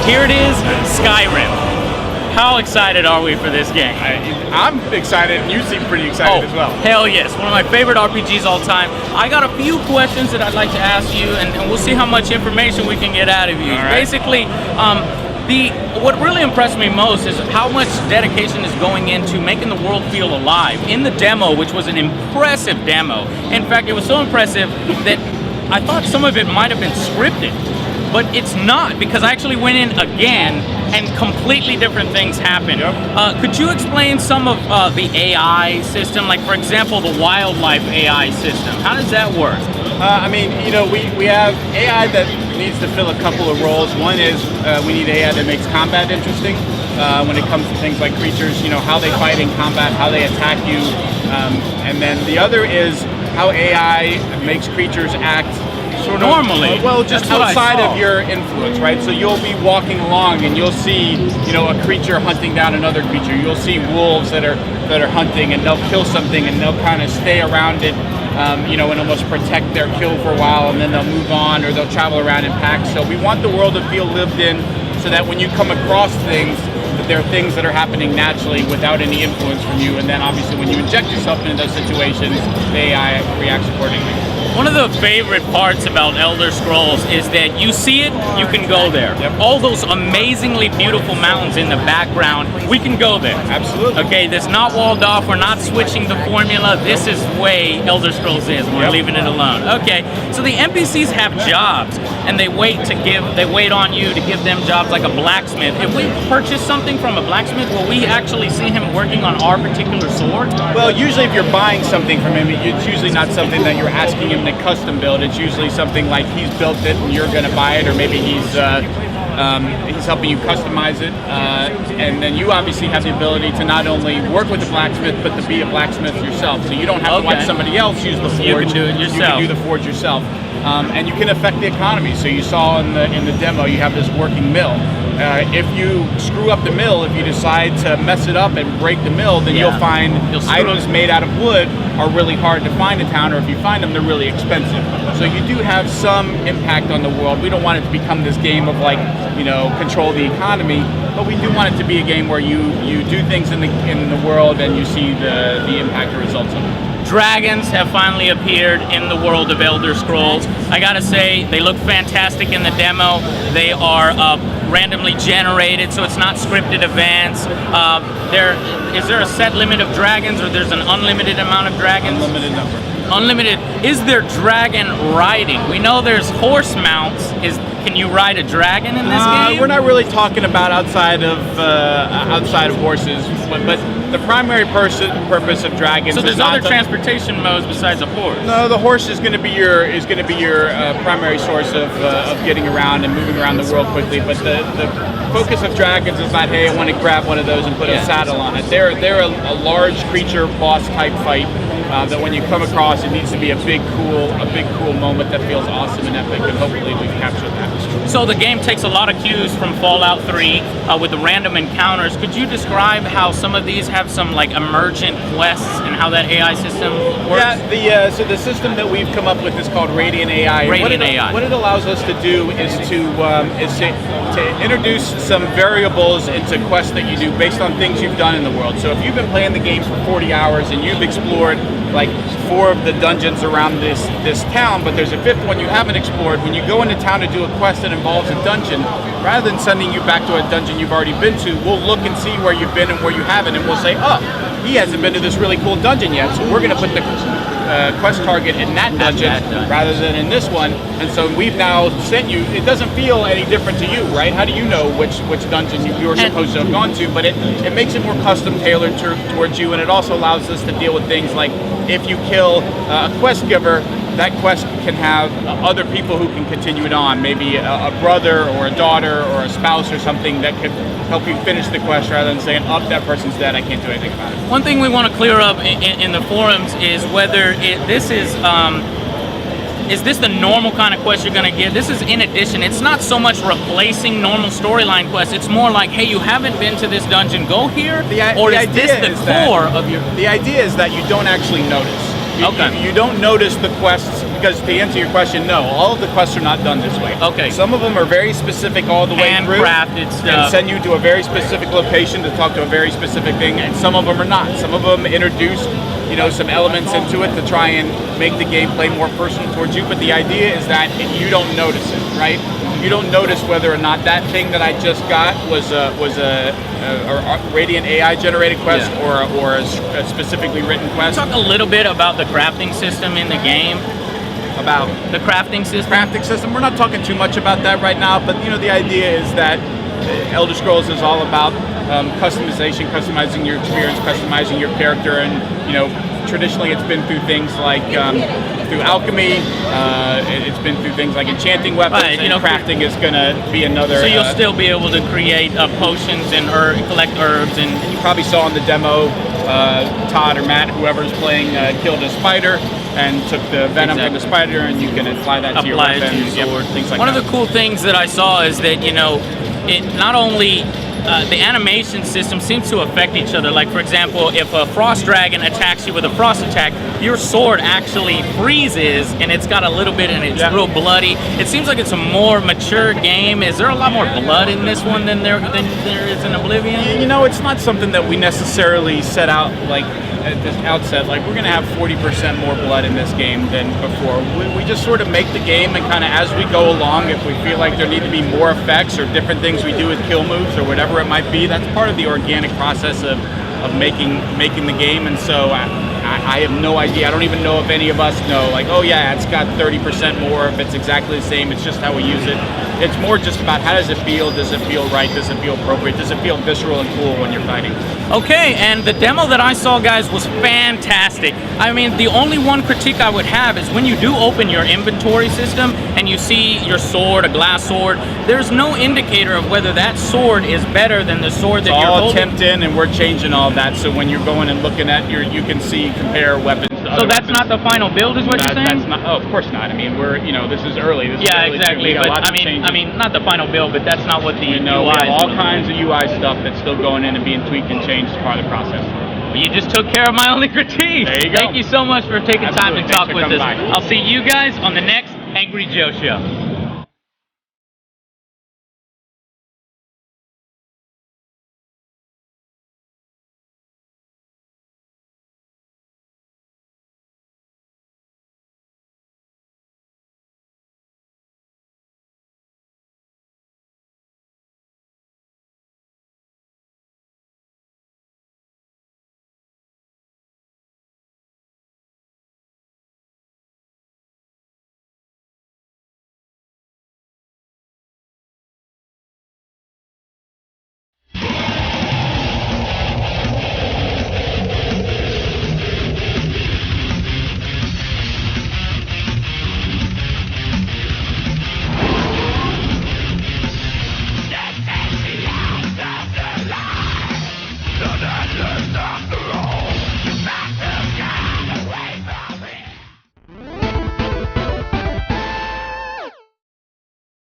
Here it is, Skyrim. How excited are we for this game? I'm excited, and you seem pretty excited as well. Hell yes, one of my favorite RPGs all time. I got a few questions that I'd like to ask you, and we'll see how much information we can get out of you. All right. Basically, what really impressed me most is how much dedication is going into making the world feel alive. In the demo, which was an impressive demo, in fact, it was so impressive that I thought some of it might have been scripted. But it's not, because I actually went in again and completely different things happened. Yep. Could you explain some of the AI system? Like, for example, the wildlife AI system. How does that work? We have AI that needs to fill a couple of roles. One is we need AI that makes combat interesting when it comes to things like creatures, how they fight in combat, how they attack you. And then the other is how AI makes creatures act sort of normally. Well, just outside of your influence, right? So you'll be walking along and you'll see, a creature hunting down another creature. You'll see wolves that are hunting, and they'll kill something and they'll kind of stay around it, and almost protect their kill for a while, and then they'll move on, or they'll travel around in packs. So we want the world to feel lived in, so that when you come across things, that there are things that are happening naturally without any influence from you. And then obviously when you inject yourself into those situations, the AI reacts accordingly. One of the favorite parts about Elder Scrolls is that you see it, you can go there. Yep. All those amazingly beautiful mountains in the background, we can go there. Absolutely. Okay, that's not walled off, we're not switching the formula. This is the way Elder Scrolls is, and we're leaving it alone. Okay, so the NPCs have jobs, and they wait on you to give them jobs, like a blacksmith. If we purchase something from a blacksmith, will we actually see him working on our particular sword? Well, usually if you're buying something from him, it's usually not something that you're asking him to custom build. It's usually something like he's built it and you're going to buy it, or maybe he's helping you customize it, and then you obviously have the ability to not only work with the blacksmith, but to be a blacksmith yourself. So you don't have to watch somebody else use the forge. You can do it yourself. You can do the forge yourself, and you can affect the economy. So you saw in the demo, you have this working mill. If you screw up the mill, if you decide to mess it up and break the mill, then you'll find items made out of wood are really hard to find in town, or if you find them, they're really expensive. So you do have some impact on the world. We don't want it to become this game of control the economy, but we do want it to be a game where you do things in the world and you see the impact or results of it. Dragons have finally appeared in the world of Elder Scrolls. I gotta say, they look fantastic in the demo. They are randomly generated, so it's not scripted events. Is there a set limit of dragons, or there's an unlimited amount of dragons? Unlimited number. Unlimited. Is there dragon riding? We know there's horse mounts. Can you ride a dragon in this game? We're not really talking about outside of horses, but the primary purpose of dragons. So there's other transportation modes besides a horse. No, the horse is going to be your primary source of getting around and moving around the world quickly. But the focus of dragons is not, hey, I want to grab one of those and put a saddle on it. They're a large creature boss type fight. That when you come across, it needs to be a big cool moment that feels awesome and epic, and hopefully we've captured that. So the game takes a lot of cues from Fallout 3 with the random encounters. Could you describe how some of these have some emergent quests and how that AI system works? Yeah, so the system that we've come up with is called Radiant AI. What it allows us to do is to introduce some variables into quests that you do based on things you've done in the world. So if you've been playing the game for 40 hours and you've explored 4 of the dungeons around this town, but there's a 5th one you haven't explored. When you go into town to do a quest that involves a dungeon, rather than sending you back to a dungeon you've already been to, we'll look and see where you've been and where you haven't, and we'll say, oh, he hasn't been to this really cool dungeon yet, so we're going to put the quest target in that dungeon rather than in this one. And so we've now sent you. It doesn't feel any different to you, right? How do you know which dungeon you're supposed to have gone to? But it makes it more custom tailored towards you, and it also allows us to deal with things like if you kill a quest giver, that quest can have other people who can continue it on, maybe a brother or a daughter or a spouse or something that could help you finish the quest rather than saying, oh, that person's dead, I can't do anything about it. One thing we want to clear up in the forums is whether this is this the normal kind of quest you're going to get? This is in addition. It's not so much replacing normal storyline quests. It's more like, hey, you haven't been to this dungeon, go here? Or is this the core of your... The idea is that you don't actually notice. You don't notice the quests because to answer your question, no, all of the quests are not done this way. Okay. Some of them are very specific all the way through. Handcrafted stuff. And send you to a very specific location to talk to a very specific thing, and some of them are not. Some of them introduce, you know, some elements into it to try and make the gameplay more personal towards you, but the idea is that you don't notice it, right? You don't notice whether or not that thing that I just got was a Radiant AI generated quest or a specifically written quest. Talk a little bit about the crafting system in the game. About the crafting system. Crafting system. We're not talking too much about that right now, but you know the idea is that Elder Scrolls is all about customization, customizing your experience, customizing your character, and you know traditionally it's been through things like through alchemy. It's been through things like enchanting weapons. Right, you know, crafting is going to be another. So you'll still be able to create potions and collect herbs, and you probably saw in the demo, Todd or Matt, whoever's playing, killed a spider and took the venom from the spider, and you can apply that to your weapon, things like that. One of the cool things that I saw is that you know, it not only the animation system seems to affect each other. Like, for example, if a frost dragon attacks you with a frost attack, your sword actually freezes, and it's got a little bit, and it's real bloody. It seems like it's a more mature game. Is there a lot more blood in this one than there is in Oblivion? You know, it's not something that we necessarily set out like at this outset, like we're going to have 40% more blood in this game than before. We just sort of make the game, and kind of as we go along, if we feel like there need to be more effects or different things we do with kill moves or whatever it might be, that's part of the organic process of making the game. And so I have no idea. I don't even know if any of us know, like, oh yeah, it's got 30% more, if it's exactly the same. It's just how we use it. It's more just about how does it feel? Does it feel right? Does it feel appropriate? Does it feel visceral and cool when you're fighting? Okay, and the demo that I saw, guys, was fantastic. I mean, the only one critique I would have is when you do open your inventory system and you see your sword, a glass sword, there's no indicator of whether that sword is better than the sword that you're holding. It's all temped in, and we're changing all that, so when you're going and looking at you can see, compare weapons to other So that's weapons. not the final build, is what you're saying? That's not, oh, of course not. I mean, this is early. This is early exactly. But I mean, not the final build, but that's not what the UI UI we have is. all kinds of UI stuff that's still going in and being tweaked and changed as part of the process. You just took care of my only critique. There you go. Thank you so much for taking time to talk with us. By. I'll see you guys on the next Angry Joe Show.